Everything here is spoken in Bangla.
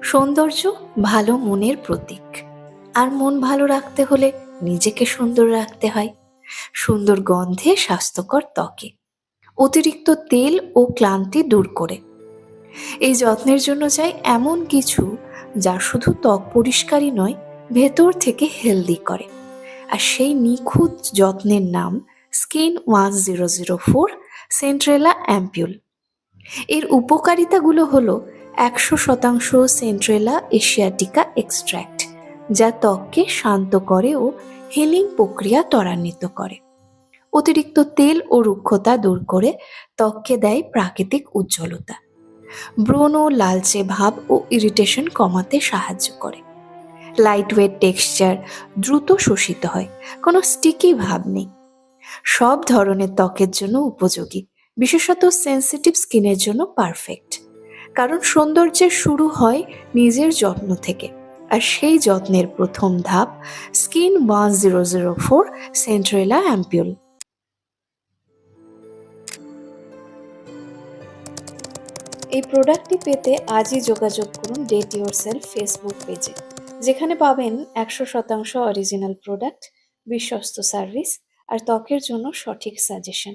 সৌন্দর্য ভালো মনের প্রতীক। আর মন ভালো রাখতে হলে নিজেকে সুন্দর রাখতে হয়। সুন্দর গন্ধে স্বাস্থ্যকর ত্বকে, অতিরিক্ত তেল ও ক্লান্তি দূর করে। এই যত্নের জন্য চাই এমন কিছু যা শুধু ত্বক পরিষ্কারই নয়, ভেতর থেকে হেলদি করে। আর সেই নিখুঁত যত্নের নাম Skin1004 সেন্ট্রেলা অ্যাম্পিউল। এর উপকারিতাগুলো হলো 100% সেন্ট্রেলা এশিয়াটিকা এক্সট্র্যাক্ট, যা ত্বককে শান্ত করে ও হিলিং প্রক্রিয়া ত্বরান্বিত করে। অতিরিক্ত তেল ও রুক্ষতা দূর করে ত্বককে দেয় প্রাকৃতিক উজ্জ্বলতা। ব্রণ ও লালচে ভাব ও ইরিটেশন কমাতে সাহায্য করে। লাইট ওয়েট টেক্সচার, দ্রুত শোষিত হয়, কোনো স্টিকি ভাব নেই। সব ধরনের ত্বকের জন্য উপযোগী, বিশেষত সেনসিটিভ স্কিনের জন্য পারফেক্ট। কারণ সৌন্দর্যের শুরু হয় নিজের যত্ন থেকে, আর সেই যত্নের প্রথম ধাপ Skin1004 সেন্ট্রেলা অ্যাম্পিউল। এই প্রোডাক্টটি পেতে আজই যোগাযোগ করুন ডেট ইয়োর সেলফ ফেসবুক পেজে, যেখানে পাবেন 100% অরিজিনাল প্রোডাক্ট, বিশ্বস্ত সার্ভিস আর ত্বকের জন্য সঠিক সাজেশন।